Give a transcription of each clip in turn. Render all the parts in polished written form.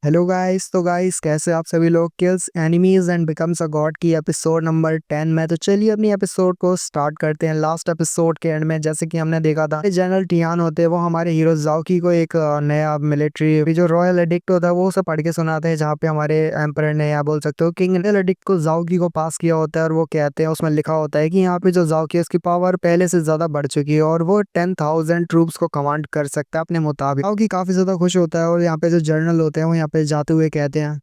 Hello guys. तो guys कैसे आप सभी लोग। Kills enemies and becomes a God की एपिसोड नंबर 10 में। तो चलिए अपनी एपिसोड को स्टार्ट करते हैं। लास्ट एपिसोड के एंड में जैसे कि हमने देखा था जनरल टियान होते हैं वो हमारे हीरो जाओकी को एक नया मिलिट्री जो रॉयल एडिक्ट होता है वो उसे पढ़ के सुनाते हैं, जहाँ पे हमारे एम्पर ने या बोल सकते हो किंग रॉयल एडिक्ट को जाओकी को पास किया होता है। और वो कहते हैं उसमें लिखा होता है कि यहाँ पे जो जाओकी है उसकी पावर पहले से ज्यादा बढ़ चुकी है और वो 10,000 ट्रूप्स को कमांड कर सकता है अपने मुताबिक। जाओकी काफी ज्यादा खुश होता है और यहाँ पे जो जनरल होते हैं वो यहाँ पे जाते हुए कहते हैं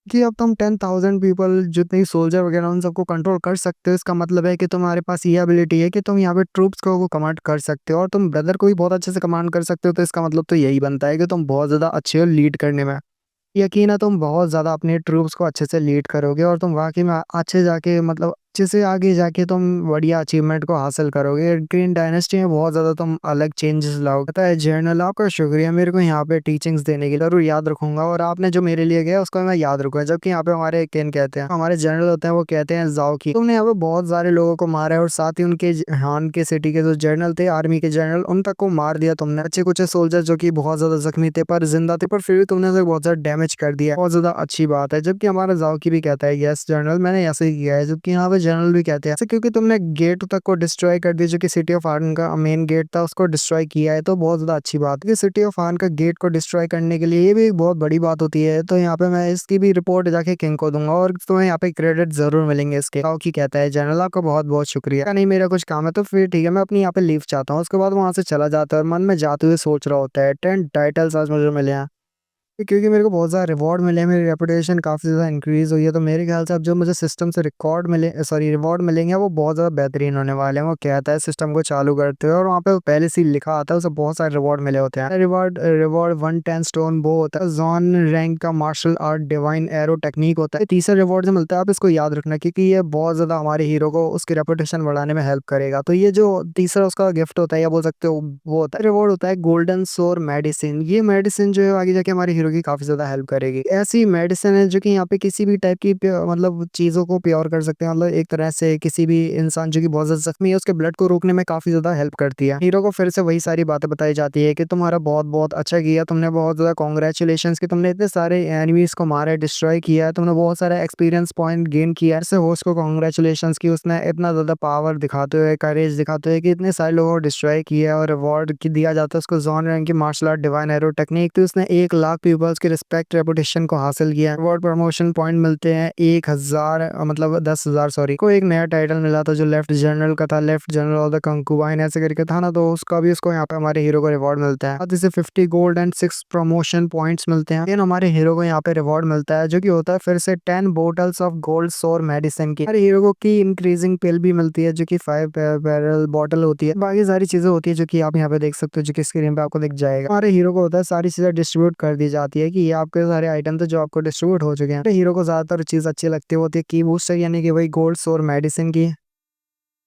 कि अब तुम 10,000 पीपल जितने सोल्जर वगैरह उन सबको कंट्रोल कर सकते हो। इसका मतलब है कि तुम्हारे पास ये एबिलिटी है कि तुम यहाँ पे ट्रूप्स को कमांड कर सकते हो और तुम ब्रदर को भी बहुत अच्छे से कमांड कर सकते हो। तो इसका मतलब तो यही बनता है कि तुम बहुत ज्यादा अच्छे हो लीड करने में। यकीन है तुम बहुत ज्यादा अपने ट्रूप्स को अच्छे से लीड करोगे और तुम वाकई में अच्छे जाके मतलब अच्छे से आगे जाके तुम बढ़िया अचीवमेंट को हासिल करोगे। ग्रीन डायनेस्टी में बहुत ज्यादा तुम अलग चेंजेस लाओगे। पता है जर्नल, आपका शुक्रिया मेरे को यहाँ पे टीचिंग्स देने के लिए, जरूर याद रखूंगा और आपने जो मेरे लिए गया उसको मैं याद रखूंगा। जबकि यहाँ पे हमारे केन कहते हैं, हमारे जनरल होते हैं वो कहते हैं जाओ की तुमने यहाँ पे बहुत सारे लोगों को मारा है और साथ ही उनके हान के सिटी के जो जनरल थे, आर्मी के जनरल, उन तक को मार दिया तुमने। अच्छे कुछ सोल्जर जो कि बहुत ज्यादा जख्मी थे पर जिंदा थे, पर फिर भी तुमने उसे बहुत ज्यादा डैमेज कर दिया, बहुत ज्यादा अच्छी बात है। जबकि हमारा जाओकी भी कहता है यस जनरल मैंने ऐसे ही किया है। जबकि यहाँ पे जनरल भी कहते हैं ऐसे क्योंकि तुमने गेट तक को डिस्ट्रॉय कर दिया, जो कि सिटी ऑफ आर्न का मेन गेट था उसको डिस्ट्रॉय किया है। तो बहुत ज्यादा अच्छी बात है कि सिटी ऑफ आर्न का गेट को डिस्ट्रॉय करने के लिए ये भी एक बहुत बड़ी बात होती है। तो यहाँ पे मैं इसकी भी रिपोर्ट जाके किंग को दूंगा और तुम्हें यहाँ पे क्रेडिट जरूर मिलेंगे इसके। जाओकी कहता है जनरल आपका बहुत बहुत शुक्रिया, नहीं मेरा कुछ काम है तो फिर ठीक है मैं अपनी यहाँ पे लीव चाहता हूँ। उसके बाद वहां से चला जाता है और मन में जाते हुए सोच रहा होता है 10 टाइटल्स आज मुझे मिले हैं क्योंकि मेरे को बहुत ज़्यादा रिवॉर्ड मिले हैं, मेरी रेपुटेशन काफ़ी ज़्यादा इंक्रीज़ हुई है। तो मेरे ख्याल से अब जो मुझे सिस्टम से रिकॉर्ड मिले सॉरी रिवॉर्ड मिलेंगे वो बहुत ज़्यादा बेहतरीन होने वाले हैं। वो कहता है सिस्टम को चालू करते हुए और वहाँ पे पहले से ही लिखा आता है उसे बहुत सारे रिवॉर्ड मिले होते हैं। रिवॉर्ड रिवॉर्ड 110 स्टोन वो होता है, जॉन रैंक का martial art divine arrow technique होता है। तीसरा रिवॉर्ड जो मिलता है आप इसको याद रखना क्योंकि ये बहुत ज़्यादा हमारे हीरो को उसकी रेपुटेशन बढ़ाने में हेल्प करेगा। तो ये जो तीसरा उसका गिफ्ट होता है या बोल सकते हो वो होता है रिवॉर्ड होता है गोल्डन सोर मेडिसिन। ये मेडिसिन जो है आगे जाके हमारे हीरो की काफी ज्यादा हेल्प करेगी। ऐसी मेडिसिन है जो कि यहाँ पे किसी भी टाइप की मतलब चीजों को प्योर कर सकते हैं। मतलब एक तरह से किसी भी इंसान जो कि बहुत ज्यादा जख्मी है उसके ब्लड को रोकने में काफी ज्यादा हेल्प करती है। हीरो को फिर से वही सारी बातें बताई जाती है कि तुम्हारा बहुत बहुत अच्छा किया, तुमने बहुत ज्यादा कॉन्ग्रेचुलेशन कि तुमने इतने सारे एनिमीज को मारा, डिस्ट्रॉय किया है, तुमने बहुत सारा एक्सपीरियंस पॉइंट गेन किया है। ऐसे होस्ट को कॉन्ग्रेचुलेशन की उसने इतना ज्यादा पावर दिखाते हुए, करेज दिखाते हुए कि इतने सारे लोगों को डिस्ट्रॉय किया और अवार्ड की दिया जाता है उसको जॉन रैंक की martial art divine arrow technique. तो उसने 1 लाख पीपल्स की रिस्पेक्ट रेपुटेशन को हासिल किया। अवार्ड प्रमोशन पॉइंट मिलते हैं 1,000 मतलब 10,000 सॉरी को। एक नया टाइटल मिला था जो लेफ्ट जनरल का था, लेफ्ट जनरल ऑफ द कंकुबाइन ऐसे करके था ना, तो उसका भी उसको यहाँ पे हमारे हीरो को रिवॉर्ड मिलता है। साथ ही 50 गोल्ड एंड 6 प्रमोशन पॉइंट्स मिलते हैं। लेकिन हमारे हीरो को यहाँ पे रिवॉर्ड मिलता है जो कि होता है फिर से 10 बोटल्स ऑफ गोल्ड सोर मेडिसिन की। हमारे हीरो को की इंक्रीजिंग पिल भी मिलती है जो कि 5 बैरल बॉटल होती है। बाकी सारी चीजें होती है जो कि आप यहाँ पे देख सकते हो, जो कि स्क्रीन पे आपको दिख जाएगा। हमारे हीरो को होता है सारी चीजें डिस्ट्रीब्यूट कर दी जाती है कि ये आपके सारे आइटम थे जो आपको डिस्ट्रीब्यूट हो चुके हैं। तो हीरो को ज्यादातर चीज अच्छी लगती होती है की बूस्टर यानी कि वही गोल्ड सोर मेडिसिन की,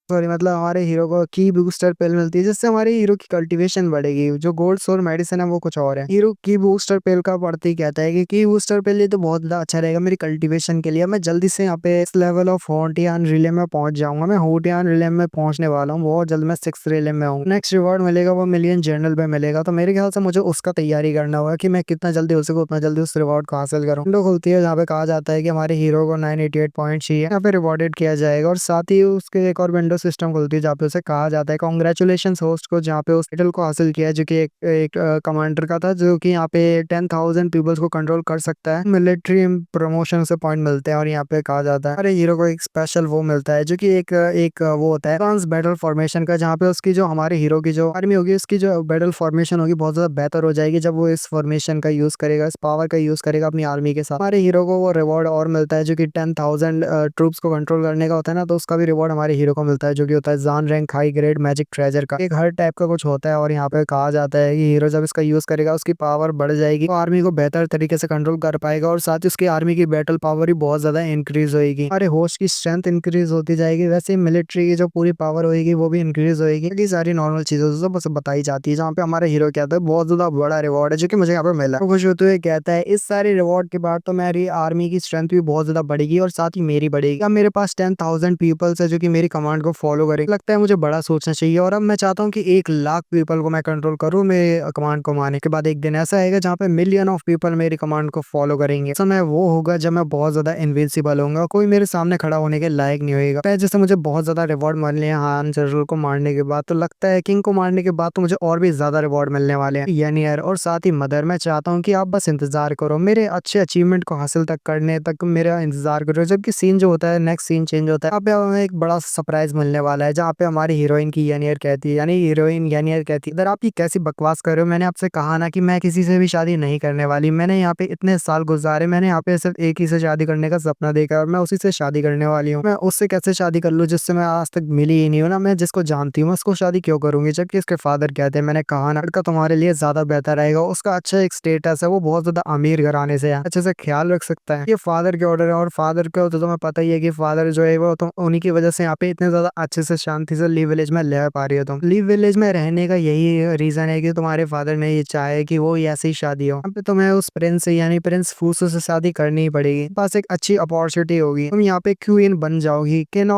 सॉरी मतलब हमारे हीरो को की बूस्टर पिल मिलती है जिससे हमारे हीरो की कल्टीवेशन बढ़ेगी। जो गोल्ड सोर मेडिसिन है वो कुछ और है। हीरो की बूस्टर पिल का पढ़ते ही कहता है कि की बूस्टर पिल ये तो बहुत ज्यादा अच्छा रहेगा मेरी कल्टीवेशन के लिए। मैं जल्दी से यहाँ पे इस लेवल ऑफ होटियान रिले में पहुंच जाऊंगा। मैं होटियान रिले में पहुंचने वाला हूँ बहुत जल्द, मैं 6th रिले में हूँ। नेक्स्ट रिवॉर्ड मिलेगा वो मिलियन जर्नल पे मिलेगा। तो मेरे ख्याल से मुझे उसका तैयारी करना होगा कि मैं कितना जल्दी हो सके उतना जल्दी उस रिवॉर्ड को हासिल करूँ। विंडो खुलती है जहाँ पे कहा जाता है कि हमारे हीरो को 988 पॉइंट चाहिए, यहाँ पे रिवॉर्डेड किया जाएगा। और साथ ही उसके एक और विंडो सिस्टम खुलती है जहाँ पे उसे कहा जाता है कॉन्ग्रेचुलेशन होस्ट को, जहाँ पे उस टाइटल को हासिल किया है जो कि एक कमांडर का था जो कि यहाँ पे 10,000 पीपल्स को कंट्रोल कर सकता है। मिलिट्री प्रमोशन से पॉइंट मिलते हैं और यहाँ पे कहा जाता है अरे हीरो को एक स्पेशल वो मिलता है जो कि एक वो होता है एडवांस बैटल फॉर्मेशन का, जहाँ पे उसकी जो हमारे हीरो की जो आर्मी होगी उसकी जो बैटल फॉर्मेशन होगी बहुत ज्यादा बेहतर हो जाएगी जब वो इस फॉर्मेशन का यूज करेगा, इस पावर का यूज करेगा अपनी आर्मी के साथ। हमारे हीरो को वो रिवॉर्ड और मिलता है जो कि 10,000 ट्रूप्स को कंट्रोल करने का होता है ना, तो उसका भी रिवॉर्ड हमारे हीरो को मिलता है जो कि होता है जान rank high grade magic treasure का। एक हर टाइप का कुछ होता है और यहाँ पे कहा जाता है कि हीरो जब इसका यूज करेगा उसकी पावर बढ़ जाएगी, तो आर्मी को बेहतर तरीके से कंट्रोल कर पाएगा और साथ ही उसकी आर्मी की बैटल पावर भी बहुत ज्यादा इंक्रीज होगी। हमारे होस्ट की स्ट्रेंथ इंक्रीज होती जाएगी, वैसे ही मिलिट्री की जो पूरी पावर होगी वो भी इंक्रीज होगी। ये सारी नॉर्मल चीजें तो बस बताई जाती है। जहाँ पे हमारे हीरो कहता है बहुत ज्यादा बड़ा रिवॉर्ड है जो कि मुझे यहाँ पे मिला। वो खुश होते हुए कहता है इस सारे रिवॉर्ड के बाद तो मेरी आर्मी की स्ट्रेंथ भी बहुत ज्यादा बढ़ेगी और साथ ही मेरी बढ़ेगी। अब मेरे पास 10,000 पीपल्स है जो कि मेरी कमांड को को फॉलो करें। लगता है मुझे बड़ा सोचना चाहिए और अब मैं चाहता हूँ कि 1 लाख पीपल को मैं कंट्रोल करूँ मेरे कमांड को मानने के बाद। एक दिन ऐसा आएगा जहाँ पे मिलियन ऑफ पीपल मेरी कमांड को फॉलो करेंगे। समय वो होगा जब मैं बहुत ज्यादा इनविंसिबल होऊंगा, कोई मेरे सामने खड़ा होने के लायक नहीं होगा। जैसे मुझे बहुत ज्यादा रिवॉर्ड मिलने हैं हान जरूर को मारने के बाद, तो लगता है किंग को मारने के बाद तो मुझे और भी ज्यादा रिवॉर्ड मिलने वाले हैं। यानी यार और साथ ही मदर, मैं चाहता हूँ कि आप बस इंतजार करो मेरे अच्छे अचीवमेंट को हासिल तक करने तक मेरा इंतजार करो। जबकि सीन जो होता है, नेक्स्ट सीन चेंज होता है, यहाँ पे हमें एक बड़ा सरप्राइज मिलने वाला है जहाँ पे हमारी हीरोइन की यानियर कहती है, यानी हीरोइन यानियर कहती है, इधर आप ये कैसी बकवास कर रहे हो, मैंने आपसे कहा ना कि मैं किसी से भी शादी नहीं करने वाली। मैंने यहाँ पे इतने साल गुजारे, मैंने यहाँ पे सिर्फ एक ही से शादी करने का सपना देखा और मैं उसी से शादी करने वाली हूँ। मैं उससे कैसे शादी कर लूँ जिससे मैं आज तक मिली ही नहीं हूँ ना, मैं जिसको जानती हूँ उसको शादी क्यों करूंगी। जबकि इसके फादर कहते हैं, मैंने कहा ना लड़का तुम्हारे लिए ज्यादा बेहतर रहेगा, उसका अच्छा एक स्टेटस है, वो बहुत ज्यादा अमीर घराने से है, अच्छे से ख्याल रख सकता है। ये फादर के ऑर्डर है और फादर को तो तुम्हें पता ही है कि फादर जो है वो तो उन्हीं की वजह से यहाँ पे इतने ज्यादा अच्छे से शांति से लीव विलेज में रह पा रही हो तुम। लीव विलेज में रहने का यही रीजन है कि तुम्हारे फादर ने ये चाहे कि वो ऐसी ही शादी हो। यहाँ पे तुम्हें उस प्रिंस से यानी प्रिंस फूसो से शादी करनी ही पड़ेगी। पास एक अच्छी अपॉर्चुनिटी होगी, तुम यहाँ पे क्वीन बन जाओगी, किंग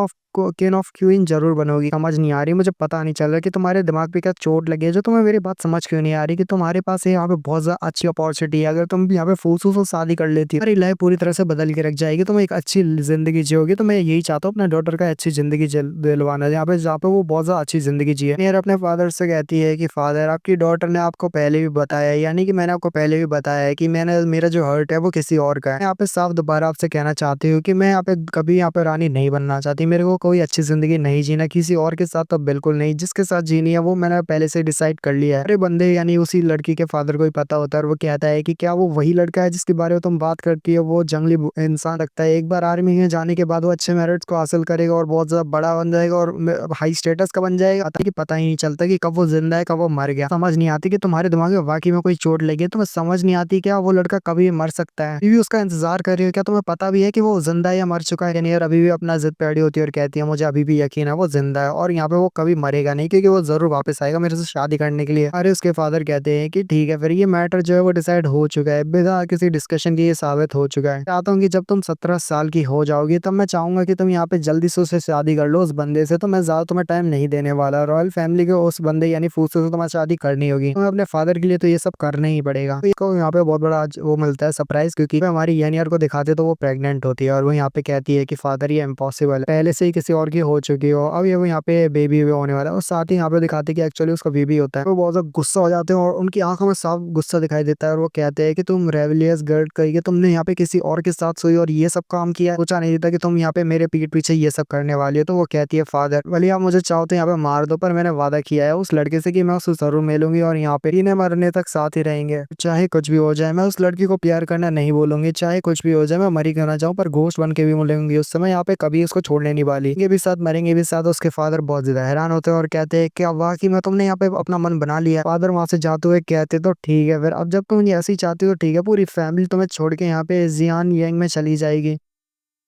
ऑफ क्वीन जरूर बनोगी। समझ नहीं आ रही, मुझे पता नहीं चल रहा कि तुम्हारे दिमाग पे क्या चोट लगी है जो तुम्हें मेरी बात समझ क्यों नहीं आ रही कि तुम्हारे पास यहाँ पे बहुत ज्यादा अच्छी अपॉर्चुनिटी है। अगर तुम यहाँ पे फूसू से शादी कर लेती हो, लाइफ पूरी तरह से बदल के रख जाएगी, तुम एक अच्छी जिंदगी जियोगी। तो मैं यही चाहता हूँ अपने डॉटर का अच्छी जिंदगी दिलवाना, जहाँ पे वो बहुत ज्यादा अच्छी जिंदगी जिए। मेयर अपने फादर से कहती है कि फादर, आपकी डॉटर ने आपको पहले भी बताया, यानी कि मैंने आपको पहले भी बताया है कि मेरा जो हर्ट है वो किसी और का है। यहाँ पे साफ दोबारा आपसे कहना चाहती हूँ कि मैं यहाँ पे कभी यहाँ पे रानी नहीं बनना चाहती। मेरे को कोई अच्छी जिंदगी नहीं जीना, किसी और के साथ तो बिल्कुल नहीं। जिसके साथ जीनी है वो मैंने पहले से डिसाइड कर लिया है। अरे बंदे, यानी उसी लड़की के फादर को ही पता होता है और वो कहता है कि क्या वो वही लड़का है जिसके बारे में तुम बात करती हो, वो जंगली इंसान रखता है। एक बार आर्मी में जाने के बाद वो अच्छे मेरिट्स को हासिल करेगा और बहुत ज्यादा बड़ा बन जाएगा और हाई स्टेटस का बन जाएगा कि पता ही नहीं चलता कि कब वो जिंदा है कब वो मर गया। समझ नहीं आती कि तुम्हारे दिमाग में वाकई में कोई चोट लगी है। तुम्हें समझ नहीं आती क्या वो लड़का कभी मर सकता है, अभी भी उसका इंतजार कर रही हो क्या? तुम्हें पता भी है कि वो जिंदा है या मर चुका है? यानी यार अभी भी अपना जिद पे अड़ी होती है और कहती है मुझे अभी भी यकीन है वो जिंदा है और यहाँ पे वो कभी मरेगा नहीं, क्योंकि वो जरूर वापस आएगा मेरे से शादी करने के लिए। अरे उसके फादर कहते हैं कि ठीक है फिर, ये मैटर जो है वो डिसाइड हो चुका है, बिना किसी डिस्कशन के ये साबित हो चुका है। चाहता हूँ कि जब तुम 17 साल की हो जाओगी तब मैं चाहूंगा कि तुम यहाँ पे जल्दी से उससे शादी कर लो, उस बंदे से। तो मैं ज्यादा तुम्हें टाइम नहीं देने वाला, रॉयल फैमिली के उस बंदे यानी फूसो से तुम्हें शादी करनी होगी। तुम्हें अपने फादर के लिए तो ये सब करना ही पड़ेगा। तो यहाँ पे बहुत बड़ा वो मिलता है सरप्राइज, क्योंकि हमारी यानियर को दिखाते तो वो प्रेग्नेंट होती है और वो यहाँ पे कहती है कि फादर ये इम्पॉसिबल है, पहले से ही किसी और की हो चुकी हो, अब ये वो यहाँ पे बेबी भी होने वाला है। और साथ ही यहाँ पे दिखाते हैं कि एक्चुअली उसका बेबी होता है। वो बहुत ज्यादा गुस्सा हो जाते हैं और उनकी आंखों में साफ गुस्सा दिखाई देता है और वो कहते हैं कि तुम रेविलियस गर्ल करिए, तुमने यहाँ पे किसी और के साथ सोई और ये सब काम किया, सोचा नहीं था कि तुम यहाँ पे मेरे पीठ पीछे ये सब करने वाली हो। तो वो कहती है फादर भले आप मुझे चाहो तो यहाँ पे मार दो, पर मैंने वादा किया है उस लड़के से कि मैं उससे जरूर मिलूंगी और यहाँ पे जीने मरने तक साथ ही रहेंगे, चाहे कुछ भी हो जाए। मैं उस लड़की को प्यार करना नहीं बोलूंगी, चाहे कुछ भी हो जाए, मैं मरी करना चाहूँ पर घोस्ट बन के भी मिलूंगी उस समय, यहाँ पे कभी उसको छोड़ने नहीं वाली। ये भी साथ मरेंगे भी साथ। उसके फादर बहुत ज्यादा हैरान होते हैं और कहते हैं क्या वाकई में तुमने यहाँ पे अपना मन बना लिया? फादर वहां से जाते हुए कहते तो ठीक है फिर, अब जब तुम ये ऐसी चाहती हो ठीक है, पूरी फैमिली तुम्हें छोड़ के यहाँ पे जियान यंग में चली जाएगी।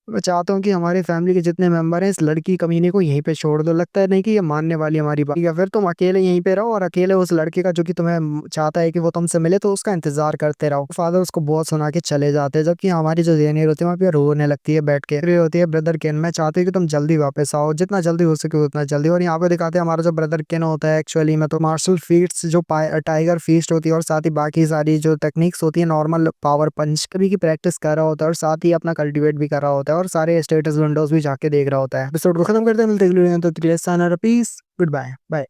मैं चाहता हूँ कि हमारे फैमिली के जितने मेंबर हैं इस लड़की कमीने को यहीं पे छोड़ दो, लगता है नहीं कि ये मानने वाली हमारी बात। या फिर तुम अकेले यहीं पे रहो और अकेले उस लड़के का जो कि तुम्हें चाहता है कि वो तुमसे मिले तो उसका इंतजार करते रहो। फादर उसको बहुत सुना के चले जाते हैं, जबकि हमारी जो जेनियर होती है वहाँ पे रोने लगती है बैठ के। फिर ये होती है ब्रदर केन, मैं चाहती हूँ कि तुम जल्दी वापस आओ, जितना जल्दी हो सके उतना जल्दी। और यहाँ पे दिखाते हैं हमारा जो ब्रदर केन होता है एक्चुअली में तो मार्शल फीट्स जो टाइगर फीस्ट होती है और साथ ही बाकी सारी जो टेक्निक्स होती है नॉर्मल पावर पंच कभी की प्रैक्टिस कर रहा होता है और साथ ही अपना कल्टिवेट भी कर रहा होता है और सारे स्टेटस विंडोज भी जाके देख रहा होता है। एपिसोड को खत्म करते हैं, मिलते हैं अगले वीडियो में, तो पीस, गुड बाय बाय।